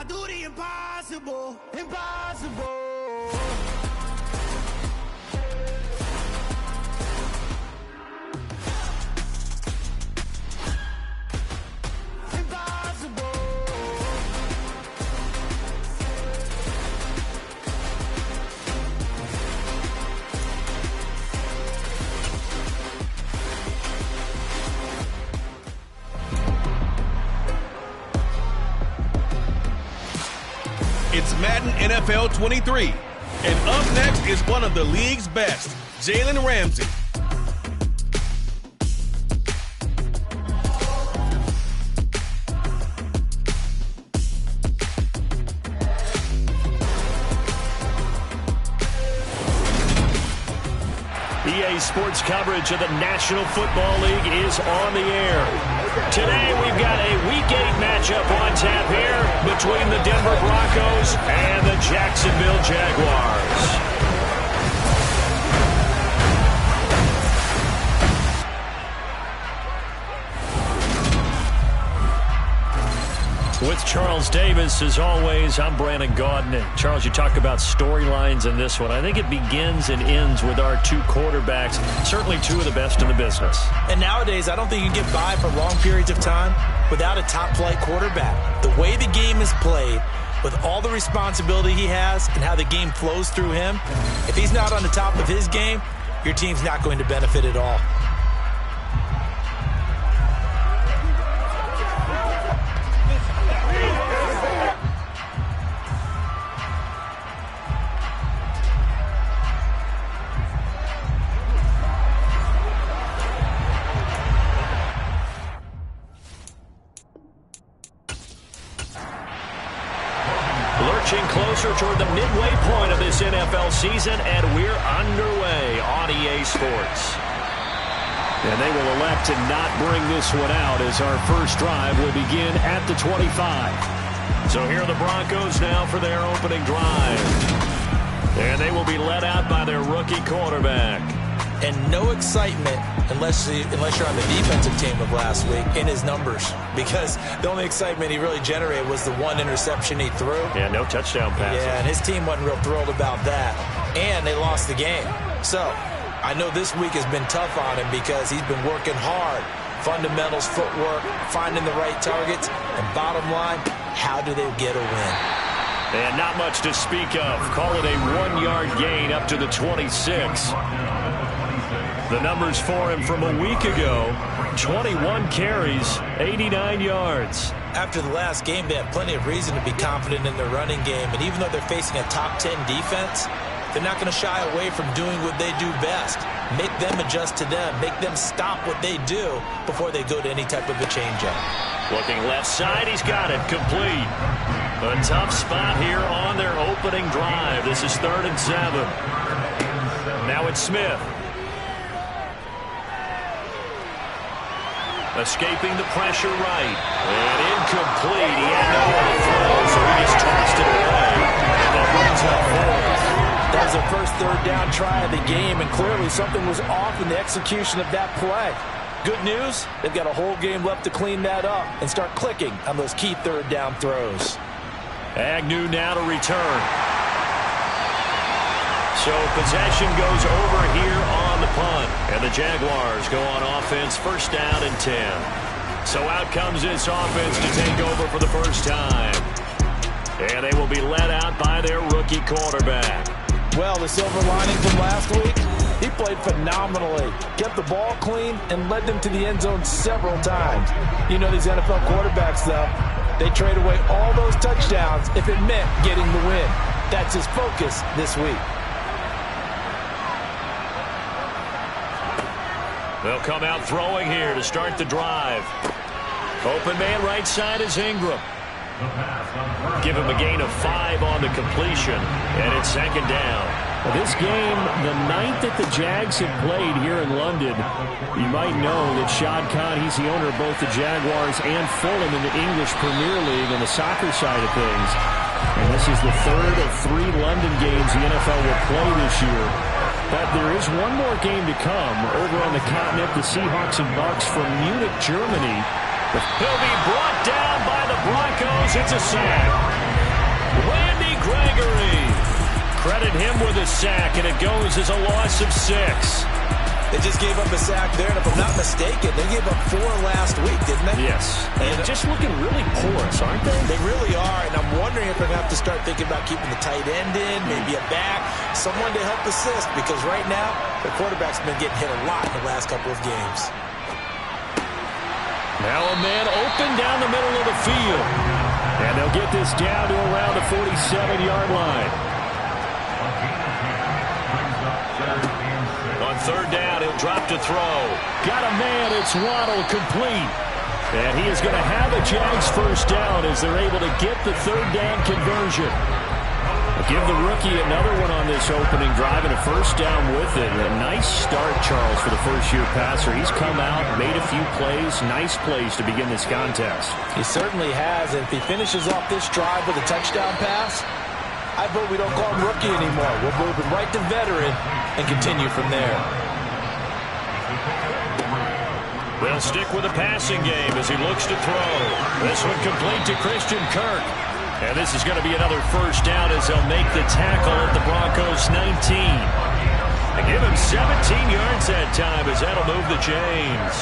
I do the impossible, impossible. It's Madden NFL 23. And up next is one of the league's best, Jalen Ramsey. EA Sports coverage of the National Football League is on the air. Today we've got a Week 8 matchup on tap here between the Denver Broncos and the Jacksonville Jaguars. With Charles Davis, as always, I'm Brandon Gaudin. And Charles, you talk about storylines in this one. I think it begins and ends with our two quarterbacks, certainly two of the best in the business. And nowadays, I don't think you can get by for long periods of time without a top-flight quarterback. The way the game is played, with all the responsibility he has and how the game flows through him, if he's not on the top of his game, your team's not going to benefit at all. Closer toward the midway point of this NFL season, and we're underway on EA Sports. And they will elect to not bring this one out as our first drive will begin at the 25. So here are the Broncos now for their opening drive. And they will be led out by their rookie quarterback. And no excitement unless you're on the defensive team of last week in his numbers, because the only excitement he really generated was the one interception he threw. Yeah, no touchdown passes. Yeah, and his team wasn't real thrilled about that. And they lost the game. So I know this week has been tough on him because he's been working hard. Fundamentals, footwork, finding the right targets, and bottom line, how do they get a win? And not much to speak of. Call it a 1-yard gain up to the 26. The numbers for him from a week ago, 21 carries, 89 yards. After the last game, they have plenty of reason to be confident in their running game. And even though they're facing a top 10 defense, they're not going to shy away from doing what they do best. Make them adjust to them. Make them stop what they do before they go to any type of a changeup. Looking left side, he's got it, complete. A tough spot here on their opening drive. This is 3rd and 7. Now it's Smith. Escaping the pressure right. And incomplete. He had nowhere to throw, so he just tossed it away. And that brings up 4th. That was their first 3rd down try of the game, and clearly something was off in the execution of that play. Good news, they've got a whole game left to clean that up and start clicking on those key 3rd down throws. Agnew now to return. So possession goes over here on the punt. And the Jaguars go on offense, 1st down and 10. So out comes this offense to take over for the first time. And they will be led out by their rookie quarterback. Well, the silver lining from last week, he played phenomenally. Kept the ball clean and led them to the end zone several times. You know these NFL quarterbacks, though, they trade away all those touchdowns if it meant getting the win. That's his focus this week. They'll come out throwing here to start the drive. Open man right side is Ingram. Give him a gain of 5 on the completion, and it's 2nd down. Well, this game, the 9th that the Jags have played here in London, you might know that Shad Khan, he's the owner of both the Jaguars and Fulham in the English Premier League on the soccer side of things. And this is the 3rd of 3 London games the NFL will play this year. But there is one more game to come over on the continent, the Seahawks and Bucks from Munich, Germany. He'll be brought down by the Broncos. It's a sack. Randy Gregory. Credit him with a sack, and it goes as a loss of 6. They just gave up a sack there, and if I'm not mistaken, they gave up 4 last week, didn't they? Yes. And just looking really porous, aren't they? They really are, and I'm wondering if they're going to have to start thinking about keeping the tight end in, maybe a back, someone to help assist, because right now, their quarterback's been getting hit a lot in the last couple of games. Now a man open down the middle of the field. And they'll get this down to around the 47-yard line. On third down, he'll drop to throw. Got a man, it's Waddle, complete. And he is going to have a Jags first down as they're able to get the third down conversion. Give the rookie another one on this opening drive and a first down with it. A nice start, Charles, for the first-year passer. He's come out, made a few plays, nice plays to begin this contest. He certainly has, and if he finishes off this drive with a touchdown pass, I vote we don't call him rookie anymore. We'll move him right to veteran and continue from there. They'll stick with the passing game as he looks to throw. This one complete to Christian Kirk. And this is going to be another first down as they'll make the tackle at the Broncos 19. They give him 17 yards that time as that'll move the chains.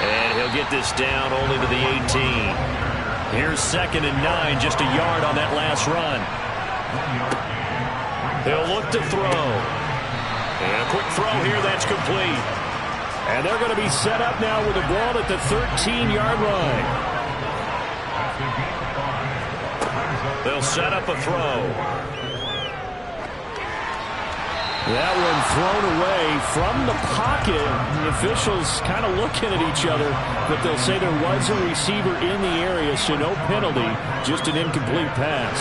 And he'll get this down only to the 18. Here's 2nd and 9, just a yard on that last run. He'll look to throw. And a quick throw here, that's complete. And they're going to be set up now with the ball at the 13-yard line. They'll set up a throw. That one thrown away from the pocket. The officials kind of looking at each other, but they'll say there was a receiver in the area, so no penalty, just an incomplete pass.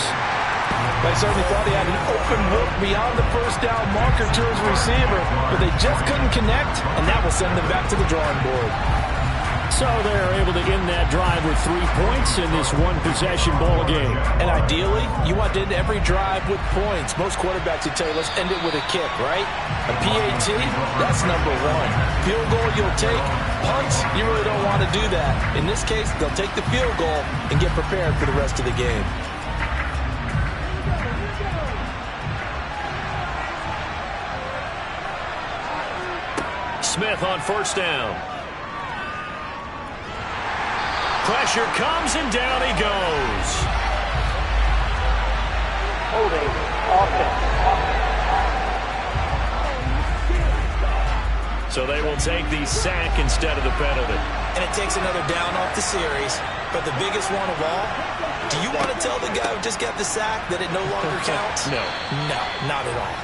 They certainly thought he had an open look beyond the first down marker to his receiver, but they just couldn't connect, and that will send them back to the drawing board. So they're able to end that drive with 3 points in this one-possession ball game. And ideally, you want to end every drive with points. Most quarterbacks would tell you, let's end it with a kick, right? A PAT, that's number 1. Field goal you'll take. Punts, you really don't want to do that. In this case, they'll take the field goal and get prepared for the rest of the game. Smith on first down. Pressure comes and down he goes. Holding offense. So they will take the sack instead of the penalty. And it takes another down off the series. But the biggest one of all, do you want to tell the guy who just got the sack that it no longer counts? No. No, not at all.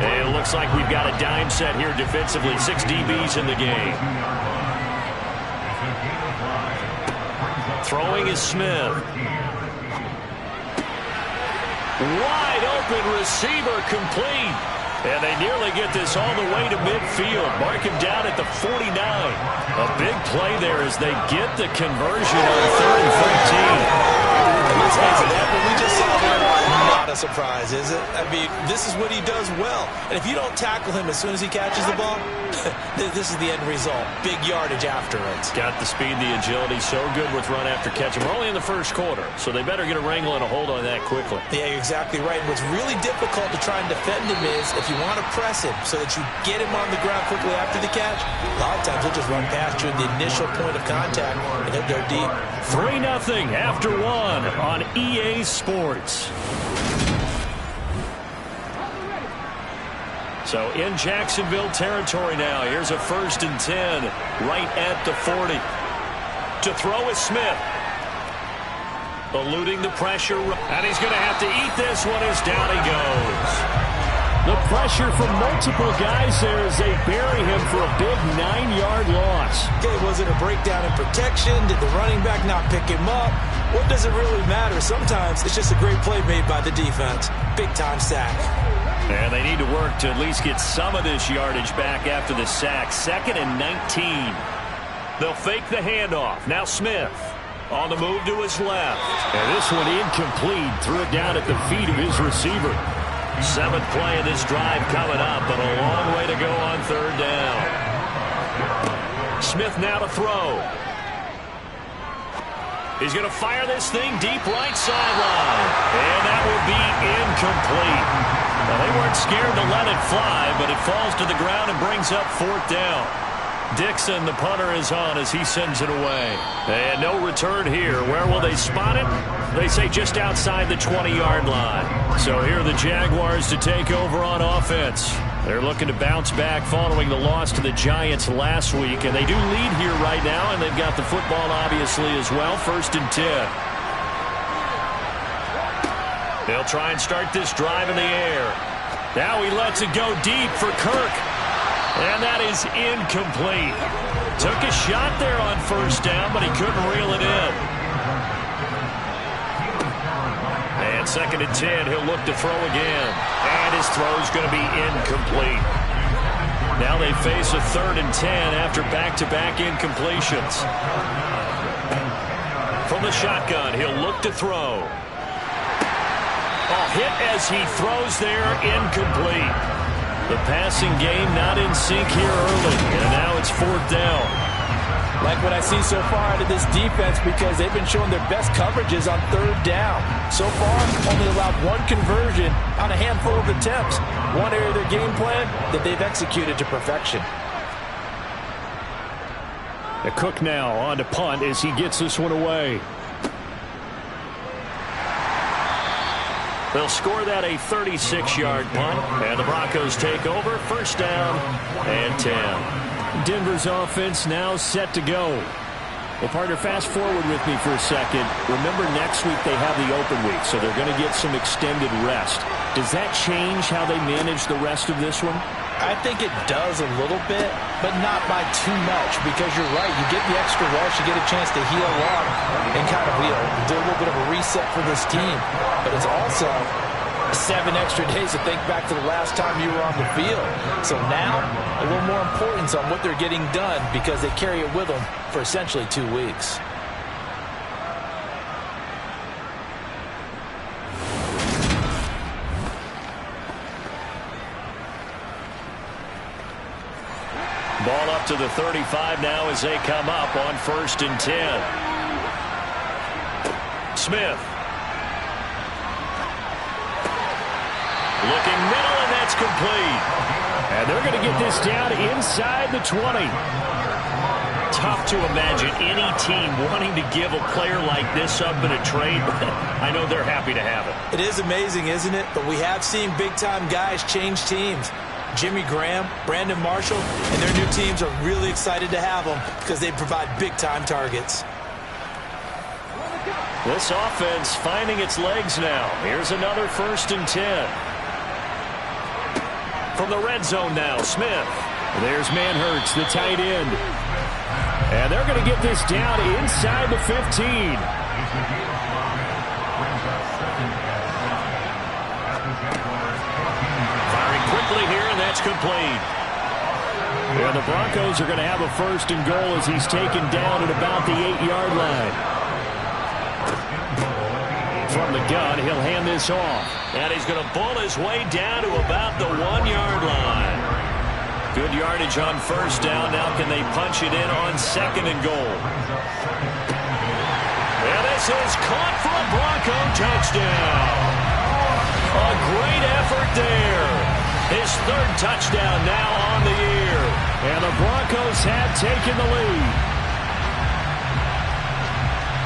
And it looks like we've got a dime set here defensively. 6 DBs in the game. Throwing is Smith. Wide open receiver complete. And they nearly get this all the way to midfield. Mark him down at the 49. A big play there as they get the conversion on 3rd and 13. And let's face it, what we just saw there, not a surprise, is it? I mean, this is what he does well. And if you don't tackle him as soon as he catches the ball, this is the end result. Big yardage after it. Got the speed, the agility, so good with run after catch. And we're only in the first quarter, so they better get a wrangle and a hold on that quickly. Yeah, you're exactly right. What's really difficult to try and defend him is if you want to press him so that you get him on the ground quickly after the catch, a lot of times he'll just run past you at the initial point of contact, and he'll go deep. 3-0 after 1 on EA Sports. So in Jacksonville territory now. Here's a 1st and 10 right at the 40. To throw is Smith. Eluding the pressure. And he's going to have to eat this one as down he goes. The pressure from multiple guys there as they bury him for a big 9-yard loss. Okay, was it a breakdown in protection? Did the running back not pick him up? What does it really matter? Sometimes it's just a great play made by the defense. Big-time sack. And they need to work to at least get some of this yardage back after the sack. 2nd and 19. They'll fake the handoff. Now Smith on the move to his left. And this one incomplete. Threw it down at the feet of his receiver. 7th play of this drive coming up, but a long way to go on 3rd down. Smith now to throw. He's going to fire this thing deep right sideline. And that will be incomplete. Now, they weren't scared to let it fly, but it falls to the ground and brings up 4th down. Dixon, the punter, is on as he sends it away. And no return here. Where will they spot it? They say just outside the 20-yard line. So here are the Jaguars to take over on offense. They're looking to bounce back following the loss to the Giants last week. And they do lead here right now, and they've got the football obviously as well. 1st and 10. They'll try and start this drive in the air. Now he lets it go deep for Kirk. And that is incomplete. Took a shot there on 1st down, but he couldn't reel it in. And 2nd and 10, he'll look to throw again. And his throw's going to be incomplete. Now they face a 3rd and 10 after back-to-back incompletions. From the shotgun, he'll look to throw. A hit as he throws there, incomplete. The passing game not in sync here early, and now it's 4th down. Like what I see so far out of this defense, because they've been showing their best coverages on 3rd down. So far, only allowed 1 conversion on a handful of attempts. One area of their game plan that they've executed to perfection. The Cook now on to punt as he gets this one away. They'll score that a 36-yard punt, and the Broncos take over. 1st down and 10. Denver's offense now set to go. Well, partner, fast forward with me for a second. Remember, next week they have the open week, so they're going to get some extended rest. Does that change how they manage the rest of this one? I think it does a little bit, but not by too much, because you're right. You get the extra rest, you get a chance to heal up and kind of do a little bit of a reset for this team. But it's also 7 extra days to think back to the last time you were on the field. So now, a little more importance on what they're getting done because they carry it with them for essentially 2 weeks. Ball up to the 35 now as they come up on 1st and 10. Smith. Looking middle, and that's complete. And they're going to get this down inside the 20. Tough to imagine any team wanting to give a player like this up in a trade, but I know they're happy to have it. It is amazing, isn't it? But we have seen big-time guys change teams. Jimmy Graham, Brandon Marshall, and their new teams are really excited to have them because they provide big-time targets. This offense finding its legs now. Here's another 1st and 10. From the red zone now, Smith. There's Manhurts, the tight end. And they're going to get this down inside the 15. Firing quickly here, and that's complete. And the Broncos are going to have a 1st and goal as he's taken down at about the 8-yard line. From the gun, he'll hand this off. And he's going to bull his way down to about the 1-yard line. Good yardage on 1st down. Now can they punch it in on 2nd and goal? And this is caught for a Bronco touchdown. A great effort there. His 3rd touchdown now on the year. And the Broncos have taken the lead.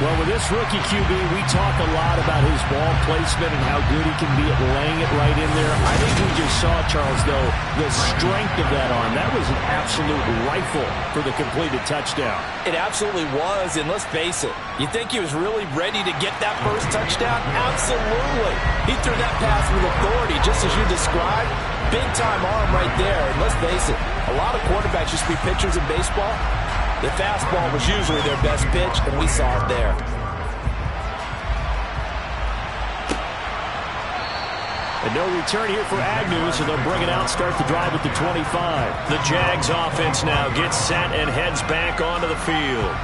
Well, with this rookie QB, we talk a lot about his ball placement and how good he can be at laying it right in there. I think we just saw, Charles, though, the strength of that arm. That was an absolute rifle for the completed touchdown. It absolutely was, and let's face it, you think he was really ready to get that first touchdown? Absolutely. He threw that pass with authority, just as you described. Big-time arm right there, and let's face it, a lot of quarterbacks used to be pitchers in baseball. The fastball was usually their best pitch, and we saw it there. And no return here for Agnew, so they'll bring it out, start the drive at the 25. The Jags offense now gets set and heads back onto the field.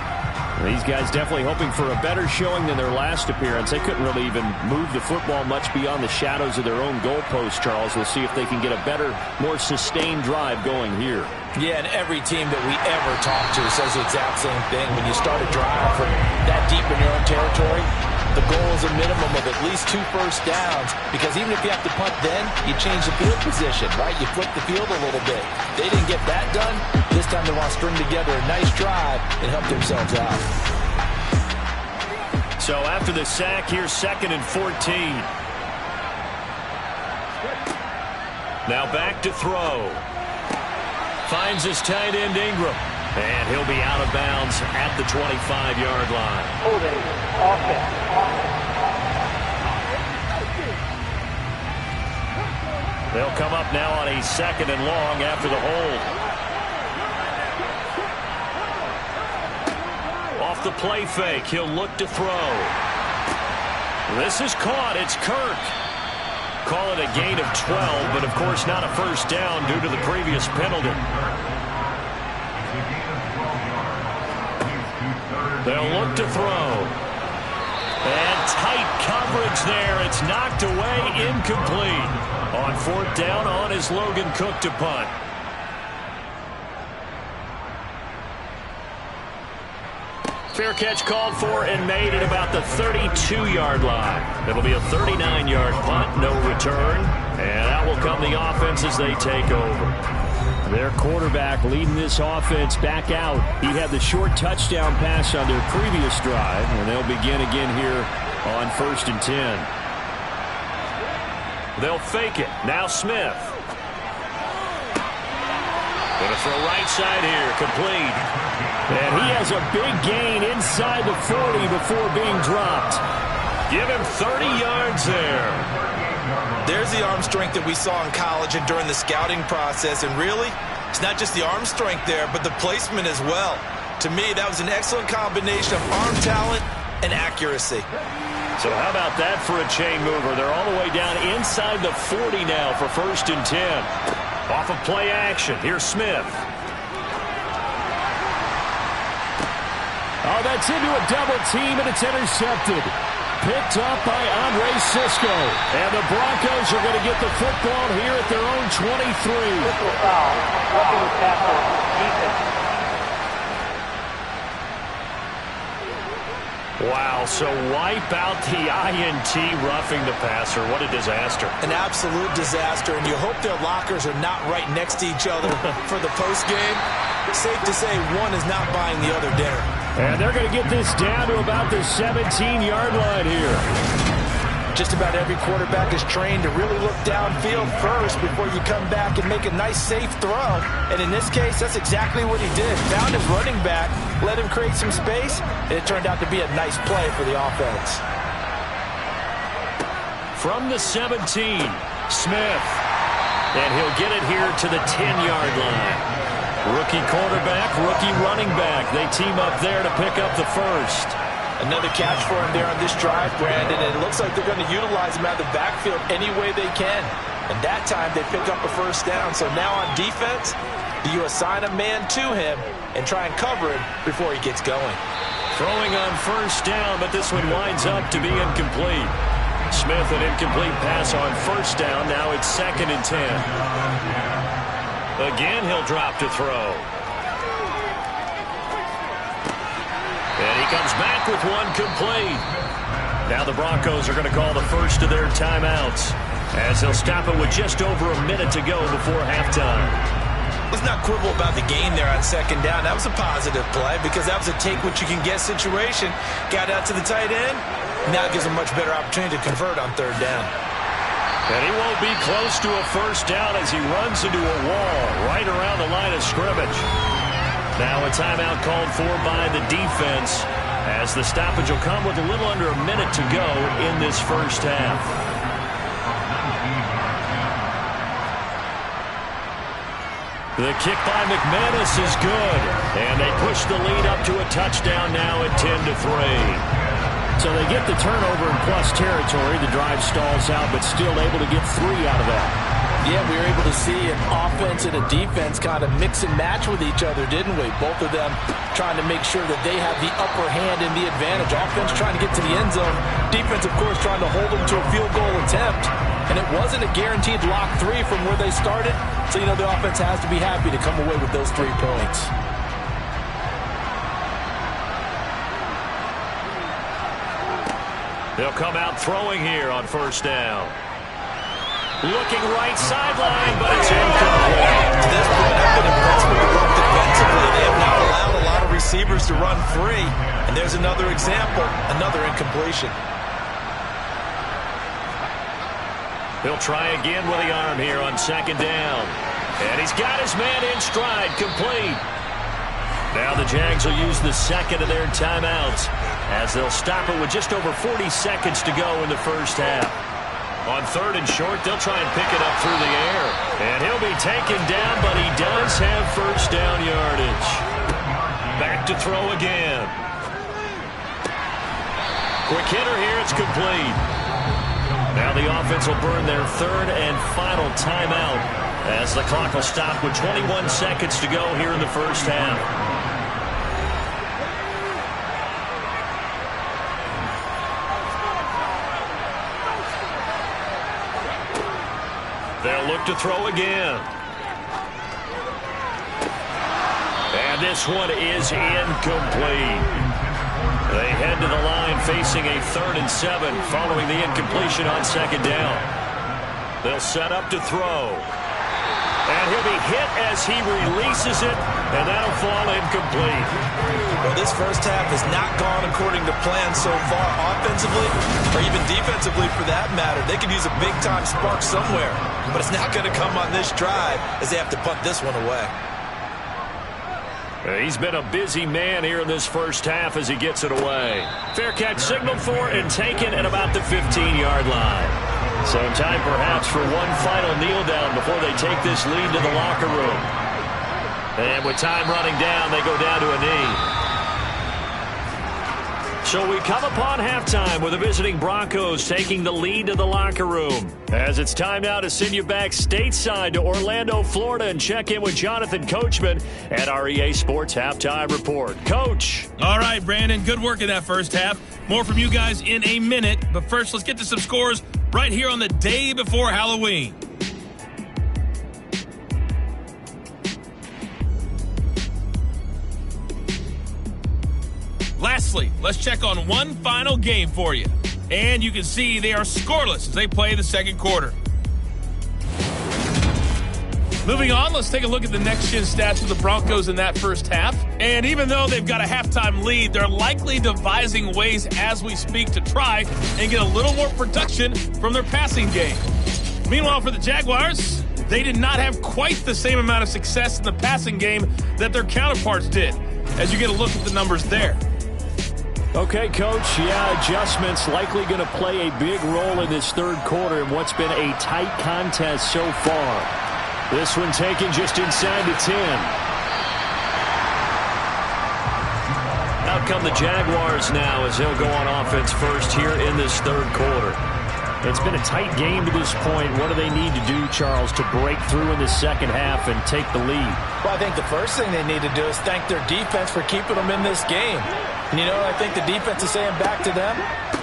These guys definitely hoping for a better showing than their last appearance. They couldn't really even move the football much beyond the shadows of their own goalpost, Charles. We'll see if they can get a better, more sustained drive going here. Yeah, and every team that we ever talk to says the exact same thing. When you start a drive from that deep in your own territory, the goal is a minimum of at least 2 first downs, because even if you have to punt then, you change the field position, right? You flip the field a little bit. They didn't get that done. This time they want to string together a nice drive and help themselves out. So after the sack, here's 2nd and 14. Now back to throw. Finds his tight end Ingram. And he'll be out of bounds at the 25-yard line. Holding offense. They'll come up now on a 2nd and long after the hold. Off the play fake, he'll look to throw. This is caught. It's Kirk. Call it a gain of 12, but of course not a first down due to the previous penalty. They'll look to throw. And tight coverage there. It's knocked away, incomplete. On 4th down, on is Logan Cook to punt. Fair catch called for and made at about the 32-yard line. It'll be a 39-yard punt, no return. And out will come the offense as they take over. Their quarterback leading this offense back out. He had the short touchdown pass on their previous drive, and they'll begin again here on 1st and 10. They'll fake it. Now Smith. Gonna throw right side here, complete. And he has a big gain inside the 40 before being dropped. Give him 30 yards there. There's the arm strength that we saw in college and during the scouting process. And really, it's not just the arm strength there, but the placement as well. To me, that was an excellent combination of arm talent and accuracy. So how about that for a chain mover? They're all the way down inside the 40 now for 1st and 10. Off of play action. Here's Smith. Oh, that's into a double team, and it's intercepted. Picked up by Andre Sisco. And the Broncos are going to get the football here at their own 23. Personal foul. Roughing the passer. Defense. Wow, so wipe out the INT, roughing the passer. What a disaster. An absolute disaster, and you hope their lockers are not right next to each other for the postgame. Safe to say one is not buying the other dinner. And they're going to get this down to about the 17-yard line here. Just about every quarterback is trained to really look downfield first before you come back and make a nice, safe throw. And in this case, that's exactly what he did. Found his running back, let him create some space, and it turned out to be a nice play for the offense. From the 17, Smith. And he'll get it here to the 10-yard line. Rookie quarterback, rookie running back. They team up there to pick up the first. Another catch for him there on this drive, Brandon, and it looks like they're going to utilize him out of the backfield any way they can. And that time they pick up a first down. So now on defense, do you assign a man to him and try and cover him before he gets going? Throwing on first down, but this one winds up to be incomplete. Smith, an incomplete pass on first down. Now it's 2nd and 10. Again, he'll drop to throw. And he comes back with one complete. Now the Broncos are going to call the first of their timeouts, as they'll stop it with just over a minute to go before halftime. Let's not quibble about the gain there on 2nd down. That was a positive play because that was a take-what-you-can-get situation. Got out to the tight end. Now it gives him a much better opportunity to convert on 3rd down. And he won't be close to a first down as he runs into a wall right around the line of scrimmage. Now a timeout called for by the defense, as the stoppage will come with a little under a minute to go in this first half. The kick by McManus is good, and they push the lead up to a touchdown now at 10-3. So they get the turnover in plus territory. The drive stalls out, but still able to get 3 out of that. Yeah, we were able to see an offense and a defense kind of mix and match with each other, didn't we? Both of them trying to make sure that they have the upper hand and the advantage. Offense trying to get to the end zone. Defense, of course, trying to hold them to a field goal attempt. And it wasn't a guaranteed lock 3 from where they started. So, the offense has to be happy to come away with those 3 points. They'll come out throwing here on first down. Looking right sideline, but it's incomplete. To this point, I've been impressed with the work defensively. They have not allowed a lot of receivers to run free. And there's another example, another incompletion. He'll try again with the arm here on second down. And he's got his man in stride, complete. Now the Jags will use the second of their timeouts as they'll stop it with just over 40 seconds to go in the first half. On third and short, they'll try and pick it up through the air. And he'll be taken down, but he does have first down yardage. Back to throw again. Quick hitter here, it's complete. Now the offense will burn their third and final timeout as the clock will stop with 21 seconds to go here in the first half. They'll look to throw again. And this one is incomplete. They head to the line facing a 3rd and 7 following the incompletion on second down. They'll set up to throw. And he'll be hit as he releases it, and that'll fall incomplete. Well, this first half has not gone according to plan so far offensively, or even defensively for that matter. They could use a big-time spark somewhere, but it's not going to come on this drive as they have to punt this one away. He's been a busy man here in this first half as he gets it away. Fair catch signaled for and taken at about the 15-yard line. So time perhaps for one final kneel down before they take this lead to the locker room. And with time running down, they go down to a knee. So we come upon halftime with the visiting Broncos taking the lead to the locker room. As it's time now to send you back stateside to Orlando, Florida, and check in with Jonathan Coachman at our EA Sports Halftime Report. Coach. All right, Brandon, good work in that first half. More from you guys in a minute. But first, let's get to some scores right here on the day before Halloween. Lastly, let's check on one final game for you. And you can see they are scoreless as they play the second quarter. Moving on, let's take a look at the next-gen stats for the Broncos in that first half. And even though they've got a halftime lead, they're likely devising ways as we speak to try and get a little more production from their passing game. Meanwhile, for the Jaguars, they did not have quite the same amount of success in the passing game that their counterparts did, as you get a look at the numbers there. Okay, Coach, adjustments likely going to play a big role in this third quarter in what's been a tight contest so far. This one taken just inside the 10. Out come the Jaguars now as they'll go on offense first here in this third quarter. It's been a tight game to this point. What do they need to do, Charles, to break through in the second half and take the lead? Well, I think the first thing they need to do is thank their defense for keeping them in this game. And you know what I think the defense is saying back to them?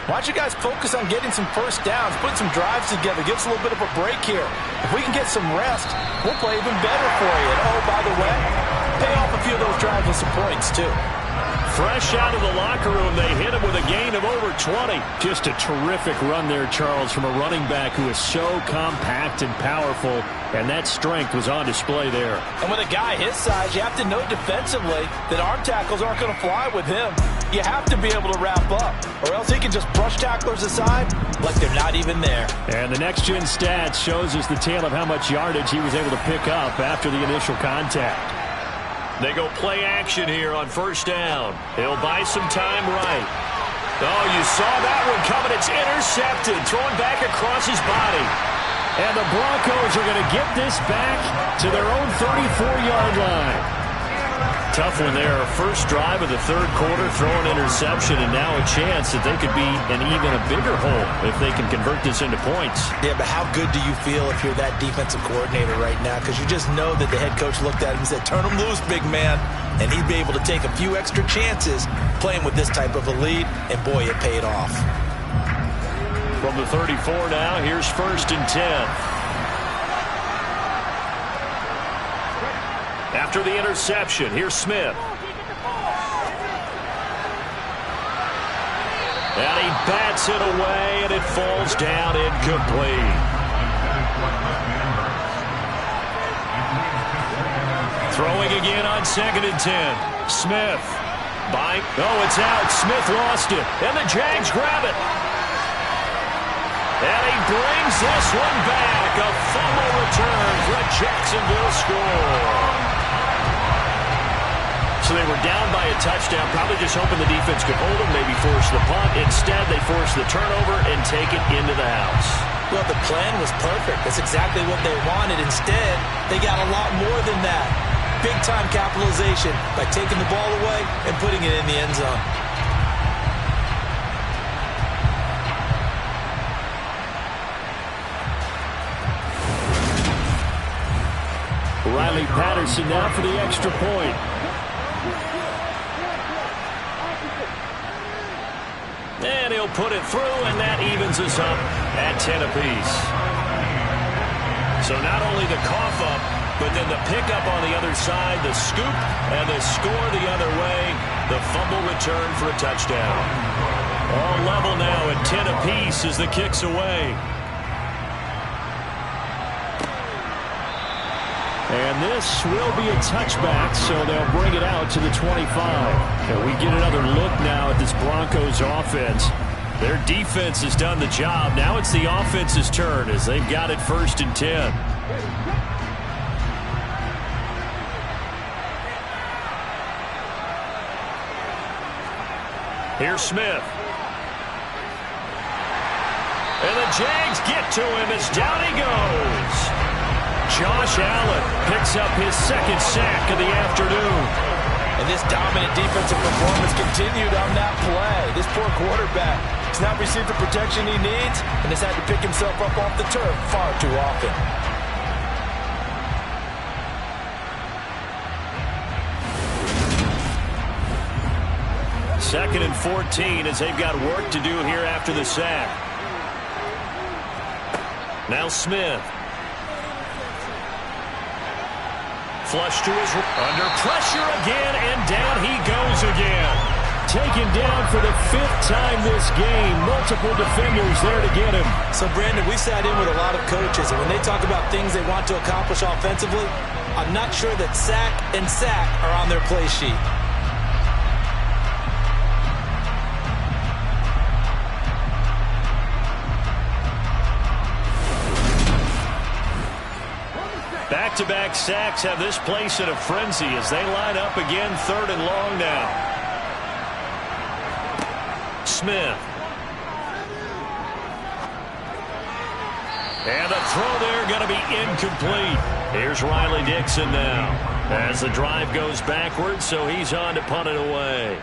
Why don't you guys focus on getting some first downs, put some drives together, give us a little bit of a break here. If we can get some rest, we'll play even better for you. And oh, by the way, pay off a few of those drives with some points, too. Fresh out of the locker room, they hit him with a gain of over 20. Just a terrific run there, Charles, from a running back who is so compact and powerful, and that strength was on display there. And with a guy his size, you have to know defensively that arm tackles aren't going to fly with him. You have to be able to wrap up, or else he can just brush tacklers aside like they're not even there. And the next-gen stats shows us the tale of how much yardage he was able to pick up after the initial contact. They go play action here on first down. He'll buy some time right. Oh, you saw that one coming. It's intercepted. Thrown back across his body. And the Broncos are going to get this back to their own 34-yard line. tough one there. First drive of the third quarter, throw an interception, and now a chance that they could be in even a bigger hole if they can convert this into points. Yeah, but how good do you feel if you're that defensive coordinator right now? Because you just know that the head coach looked at him and said, turn him loose, big man. And he'd be able to take a few extra chances playing with this type of a lead, and boy, it paid off. From the 34 now, here's 1st and 10. After the interception, here's Smith. And he bats it away, and it falls down incomplete. Throwing again on 2nd and 10. Smith. Oh, it's out. Smith lost it. And the Jags grab it. And he brings this one back. A fumble return for a Jacksonville score. So they were down by a touchdown, probably just hoping the defense could hold them, maybe force the punt. Instead, they force the turnover and take it into the house. Well, the plan was perfect. That's exactly what they wanted. Instead, they got a lot more than that. Big-time capitalization by taking the ball away and putting it in the end zone. Riley Patterson now for the extra point. And he'll put it through, and that evens us up at 10 apiece. So not only the cough up, but then the pickup on the other side, the scoop, and the score the other way, the fumble return for a touchdown. All level now at 10 apiece as the kick's away. And this will be a touchback, so they'll bring it out to the 25. And we get another look now at this Broncos offense. Their defense has done the job. Now it's the offense's turn as they've got it 1st and 10. Here's Smith. And the Jags get to him as down he goes. Josh Allen picks up his 2nd sack of the afternoon. And this dominant defensive performance continued on that play. This poor quarterback has not received the protection he needs and has had to pick himself up off the turf far too often. Second and 14 as they've got work to do here after the sack. Now Smith. Flush to his under pressure again, and down he goes again. Taken down for the 5th time this game. Multiple defenders there to get him. So, Brandon, we sat in with a lot of coaches, and when they talk about things they want to accomplish offensively, I'm not sure that sack and sack are on their play sheet. Back-to-back sacks have this place in a frenzy as they line up again 3rd and long now. Smith. And the throw there going to be incomplete. Here's Riley Dixon now as the drive goes backwards, so he's on to punt it away.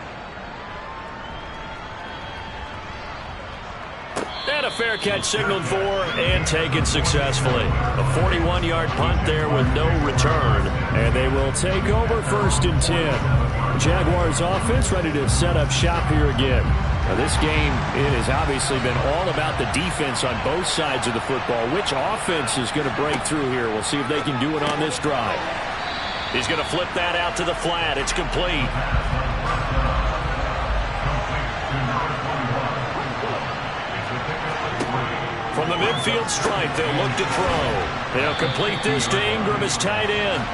And a fair catch signaled for and taken successfully. A 41-yard punt there with no return. And they will take over 1st and 10. Jaguars offense ready to set up shop here again. Now this game, it has obviously been all about the defense on both sides of the football. Which offense is going to break through here? We'll see if they can do it on this drive. He's going to flip that out to the flat. It's complete. From the midfield stripe, they'll look to throw. They'll complete this to Ingram as tight end.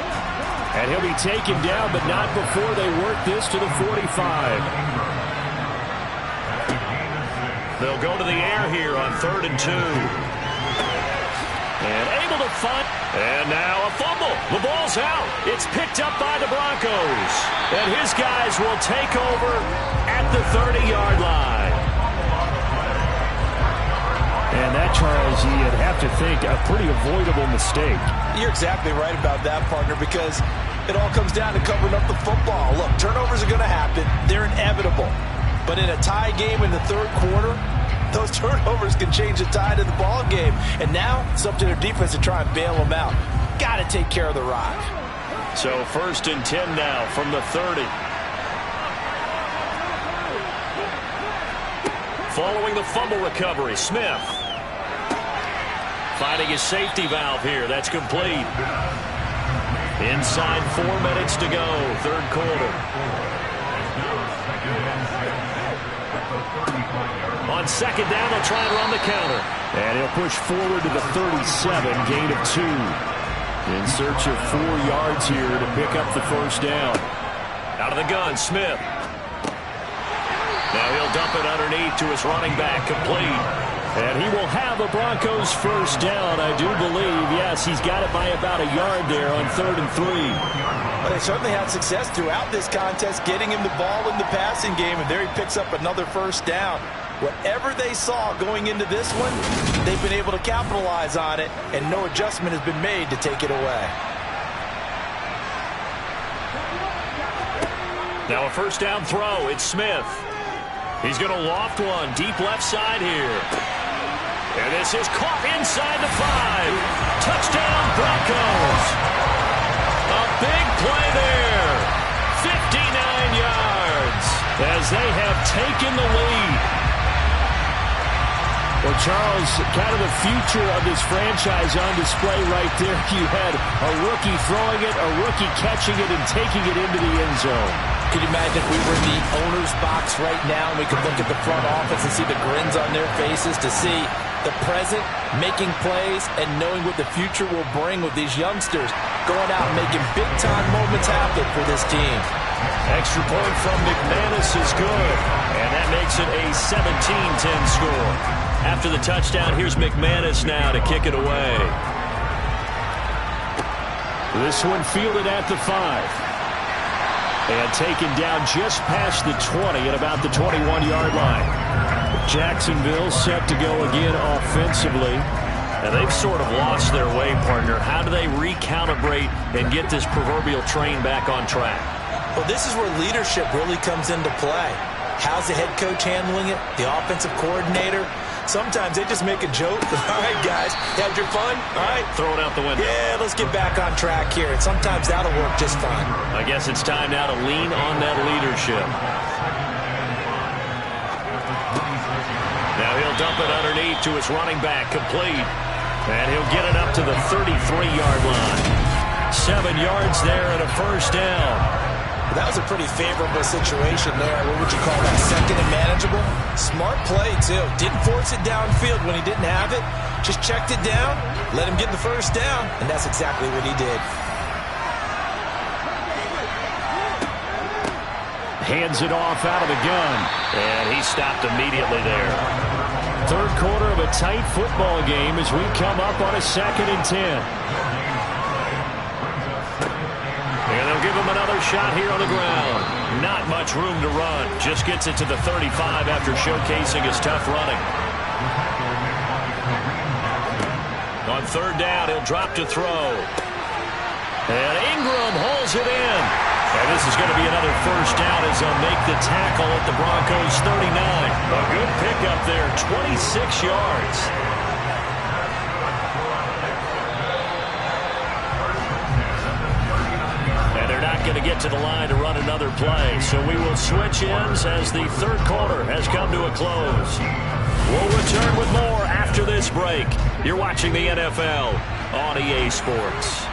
And he'll be taken down, but not before they work this to the 45. They'll go to the air here on 3rd and 2. And able to find. And now a fumble. The ball's out. It's picked up by the Broncos. And his guys will take over at the 30-yard line. And that, Charles, you'd have to think a pretty avoidable mistake. You're exactly right about that, partner, because It all comes down to covering up the football. Look, turnovers are going to happen. They're inevitable. But in a tie game in the third quarter, those turnovers can change the tide of the ball game. And now it's up to their defense to try and bail them out. Got to take care of the rock. So 1st and 10 now from the 30. Following the fumble recovery, Smith. Finding his safety valve here. That's complete. Inside 4 minutes to go, third quarter. On second down, they'll try and run the counter. And he'll push forward to the 37, gain of 2. In search of 4 yards here to pick up the first down. Out of the gun, Smith. Now he'll dump it underneath to his running back, complete. And he will have the Broncos first down, I do believe. Yes, he's got it by about a yard there on 3rd and 3. Well, they certainly had success throughout this contest, getting him the ball in the passing game, and there he picks up another first down. Whatever they saw going into this one, they've been able to capitalize on it, and no adjustment has been made to take it away. Now a first down throw. It's Smith. He's going to loft one deep left side here. And this is caught inside the 5. Touchdown, Broncos. A big play there. 59 yards as they have taken the lead. Well, Charles, kind of the future of this franchise on display right there. You had a rookie throwing it, a rookie catching it, and taking it into the end zone. Could you imagine if we were in the owner's box right now and we could look at the front office and see the grins on their faces, to see the present making plays and knowing what the future will bring with these youngsters going out and making big-time moments happen for this team. Extra point from McManus is good, and that makes it a 17-10 score. After the touchdown, here's McManus now to kick it away. This one fielded at the 5. And taken down just past the 20 at about the 21-yard line. Jacksonville set to go again offensively. And they've sort of lost their way, partner. How do they recalibrate and get this proverbial train back on track? Well, this is where leadership really comes into play. How's the head coach handling it? The offensive coordinator? Sometimes they just make a joke. All right, guys, you had your fun? All right. Throw it out the window. Yeah, let's get back on track here. And sometimes that'll work just fine. I guess it's time now to lean on that leadership. Now he'll dump it underneath to his running back, complete. And he'll get it up to the 33-yard line. 7 yards there and a first down. That was a pretty favorable situation there. What would you call that? Second and manageable? Smart play, too. Didn't force it downfield when he didn't have it. Just checked it down, let him get the first down, and that's exactly what he did. Hands it off out of the gun. And he stopped immediately there. Third quarter of a tight football game as we come up on a 2nd and 10. And they'll give him another shot here on the ground. Not much room to run. Just gets it to the 35 after showcasing his tough running. On third down, he'll drop to throw. And Ingram holds it in. And this is going to be another first down as they'll make the tackle at the Broncos' 39. A good pickup there, 26 yards. Going to get to the line to run another play. So we will switch ends as the third quarter has come to a close. We'll return with more after this break. You're watching the NFL on EA Sports.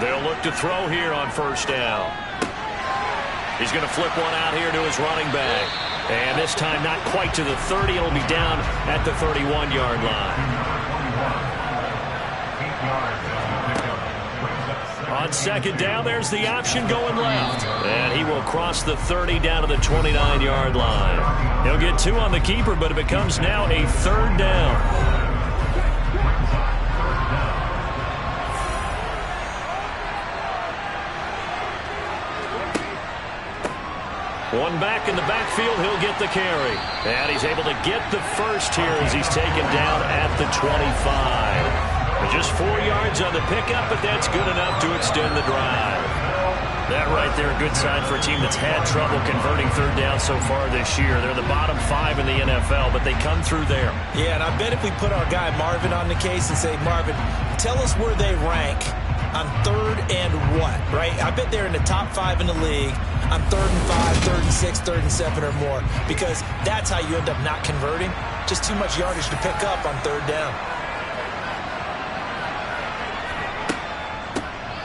They'll look to throw here on first down. He's going to flip one out here to his running back. And this time not quite to the 30. It'll be down at the 31-yard line. On second down, there's the option going left. And he will cross the 30 down to the 29-yard line. He'll get 2 on the keeper, but it becomes now a third down. One back in the backfield, he'll get the carry. And he's able to get the first here as he's taken down at the 25. Just 4 yards on the pickup, but that's good enough to extend the drive. That right there, a good sign for a team that's had trouble converting third down so far this year. They're the bottom 5 in the NFL, but they come through there. Yeah, and I bet if we put our guy Marvin on the case and say, Marvin, tell us where they rank on third and what, right? I bet they're in the top 5 in the league on 3rd and 5, 3rd and 6, 3rd and 7 or more, because that's how you end up not converting. Just too much yardage to pick up on third down.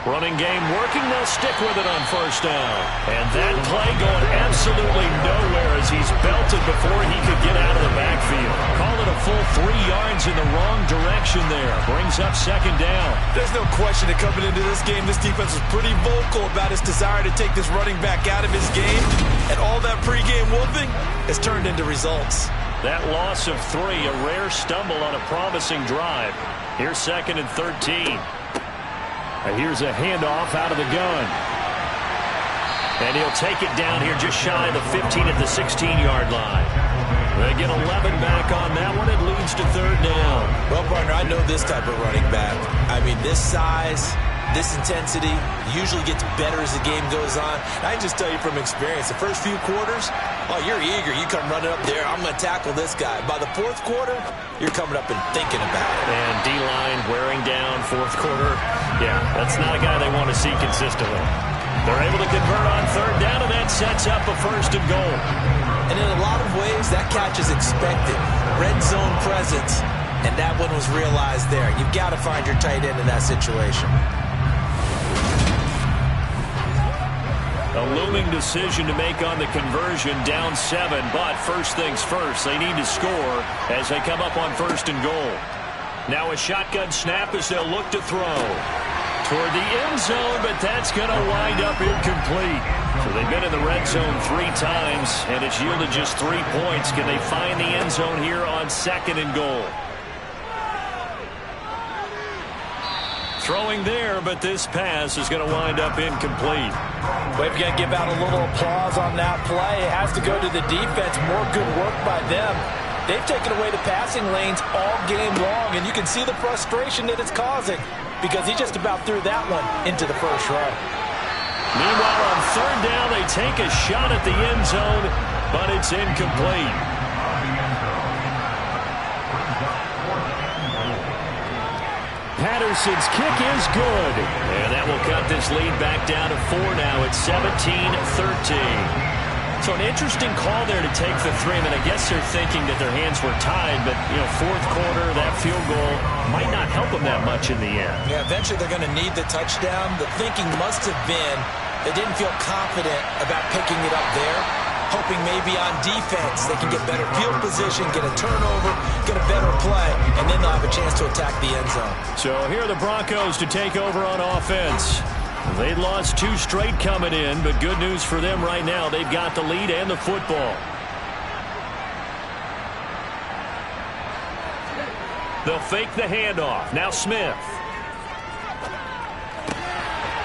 Running game working, they'll stick with it on first down. And that play going absolutely nowhere as he's belted before he could get out of the backfield. Call it a full 3 yards in the wrong direction there. Brings up second down. There's no question that coming into this game, this defense was pretty vocal about its desire to take this running back out of his game. And all that pregame whooping has turned into results. That loss of 3, a rare stumble on a promising drive. Here's 2nd and 13. And here's a handoff out of the gun. And he'll take it down here just shy of the 15 at the 16-yard line. They get 11 back on that one. It leads to third down. Well, partner, I know this type of running back. I mean, this size, this intensity usually gets better as the game goes on. I can just tell you from experience, the first few quarters, oh, you're eager. You come running up there. I'm going to tackle this guy. By the 4th quarter, you're coming up and thinking about it. And D-line wearing down 4th quarter. Yeah, that's not a guy they want to see consistently. They're able to convert on third down, and that sets up a 1st and goal. And in a lot of ways, that catch is expected. Red zone presence, and that one was realized there. You've got to find your tight end in that situation. A looming decision to make on the conversion, down 7, but first things first, they need to score as they come up on 1st and goal. Now a shotgun snap as they'll look to throw toward the end zone, but that's going to wind up incomplete. So they've been in the red zone 3 times, and it's yielded just 3 points. Can they find the end zone here on 2nd and goal? Throwing there, but this pass is going to wind up incomplete. We've got to give out a little applause on that play. It has to go to the defense. More good work by them. They've taken away the passing lanes all game long, and you can see the frustration that it's causing because he just about threw that one into the first row. Meanwhile, on third down, they take a shot at the end zone, but it's incomplete. Patterson's kick is good. And that will cut this lead back down to 4 now. It's 17-13. So an interesting call there to take the 3. I mean, I guess they're thinking that their hands were tied, but, 4th quarter, that field goal might not help them that much in the end. Yeah, eventually they're going to need the touchdown. The thinking must have been they didn't feel confident about picking it up there, hoping maybe on defense they can get better field position, get a turnover, get a better play, and then they'll have a chance to attack the end zone. So here are the Broncos to take over on offense. They lost 2 straight coming in, but good news for them right now. They've got the lead and the football. They'll fake the handoff. Now Smith.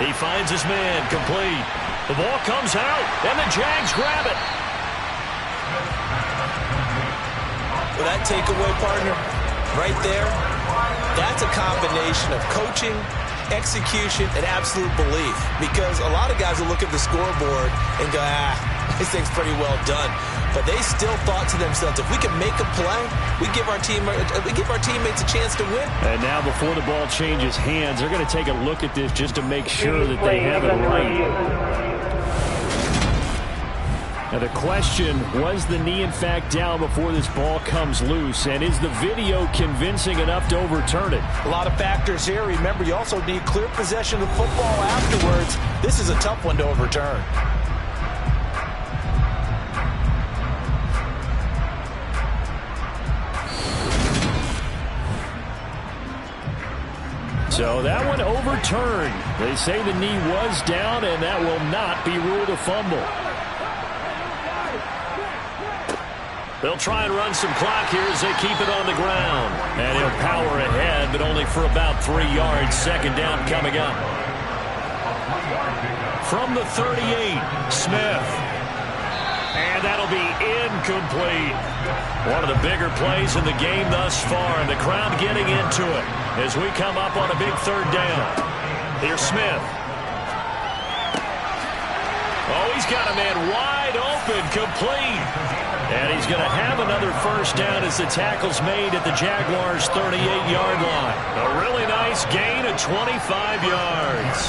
He finds his man, complete. The ball comes out, and the Jags grab it. Well, that takeaway, partner, right there, that's a combination of coaching, execution, and absolute belief. Because a lot of guys will look at the scoreboard and go, this thing's pretty well done. But they still thought to themselves, if we can make a play, we give our teammates a chance to win. And now before the ball changes hands, they're going to take a look at this just to make sure that they have it right. Now the question, was the knee in fact down before this ball comes loose? And is the video convincing enough to overturn it? A lot of factors here. Remember, you also need clear possession of football afterwards. This is a tough one to overturn. So that one overturned. They say the knee was down, and that will not be ruled a fumble. They'll try and run some clock here as they keep it on the ground. And he'll power ahead, but only for about 3 yards. Second down coming up. From the 38, Smith. And that'll be incomplete. One of the bigger plays in the game thus far, and the crowd getting into it as we come up on a big third down. Here's Smith. Oh, he's got a man wide open, complete. And he's going to have another first down as the tackle's made at the Jaguars' 38-yard line. A really nice gain of 25 yards.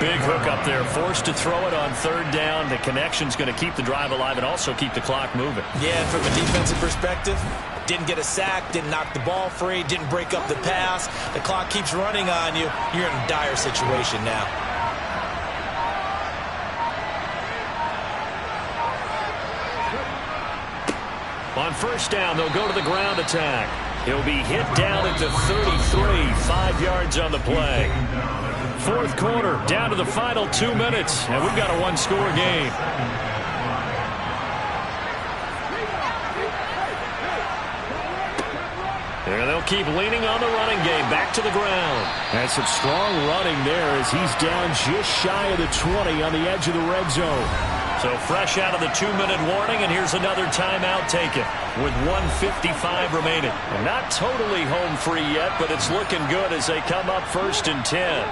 Big hook up there, forced to throw it on third down. The connection's going to keep the drive alive and also keep the clock moving. Yeah, and from a defensive perspective, didn't get a sack, didn't knock the ball free, didn't break up the pass. The clock keeps running on you. You're in a dire situation now. On first down, they'll go to the ground attack. He'll be hit down at the 33, 5 yards on the play. Fourth quarter, down to the final 2 minutes, and we've got a one-score game. And they'll keep leaning on the running game, back to the ground. And some strong running there as he's down just shy of the 20 on the edge of the red zone. So fresh out of the 2-minute warning, and here's another timeout taken with 1:55 remaining. And not totally home free yet, but it's looking good as they come up 1st and 10.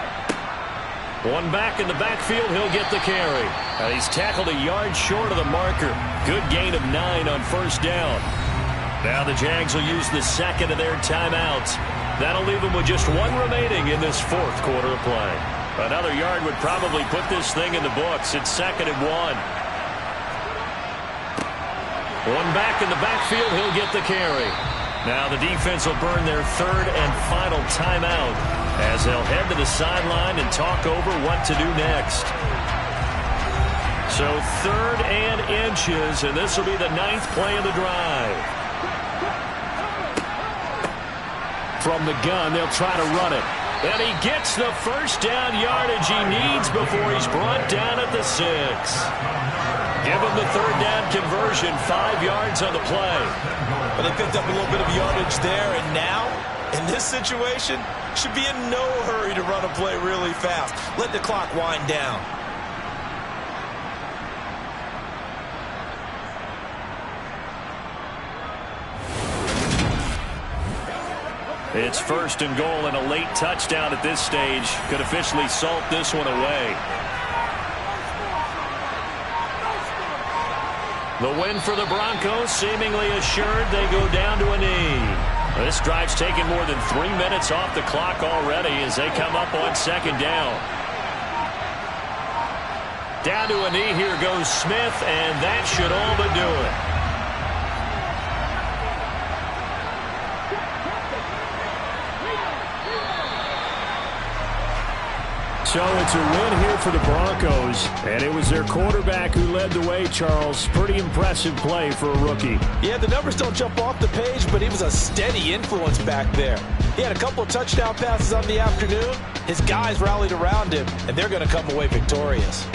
One back in the backfield, he'll get the carry. And he's tackled a yard short of the marker. Good gain of 9 on first down. Now the Jags will use the second of their timeouts. That'll leave them with just 1 remaining in this fourth quarter of play. Another yard would probably put this thing in the books. It's 2nd and 1. One back in the backfield, he'll get the carry. Now the defense will burn their 3rd and final timeout as they'll head to the sideline and talk over what to do next. So 3rd and inches, and this will be the 9th play of the drive. From the gun, they'll try to run it. And he gets the first down yardage he needs before he's brought down at the 6. Give him the 3rd down conversion, 5 yards on the play. But they picked up a little bit of yardage there, and now, in this situation, should be in no hurry to run a play really fast. Let the clock wind down. It's 1st and goal, and a late touchdown at this stage could officially salt this one away. The win for the Broncos, seemingly assured. They go down to a knee. This drive's taken more than 3 minutes off the clock already as they come up on 2nd down. Down to a knee, here goes Smith, and that should all but do it. So it's a win here for the Broncos, and it was their quarterback who led the way, Charles. Pretty impressive play for a rookie. Yeah, the numbers don't jump off the page, but he was a steady influence back there. He had a couple of touchdown passes on the afternoon. His guys rallied around him, and they're going to come away victorious.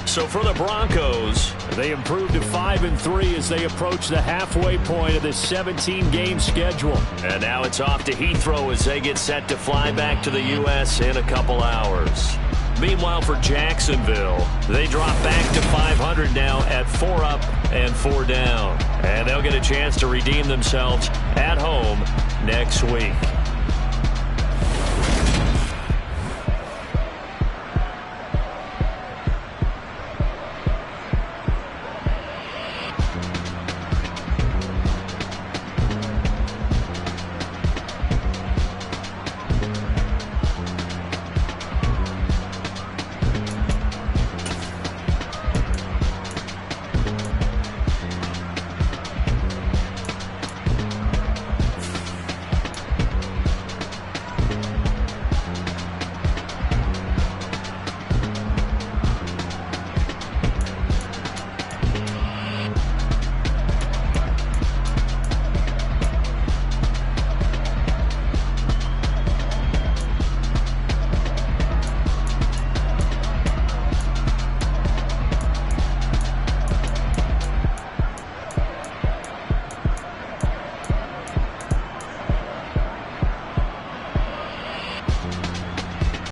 So for the Broncos, they improved to 5-3 as they approach the halfway point of this 17-game schedule. And now it's off to Heathrow as they get set to fly back to the U.S. in a couple hours. Meanwhile, for Jacksonville, they drop back to 500 now at 4 up and 4 down. And they'll get a chance to redeem themselves at home next week.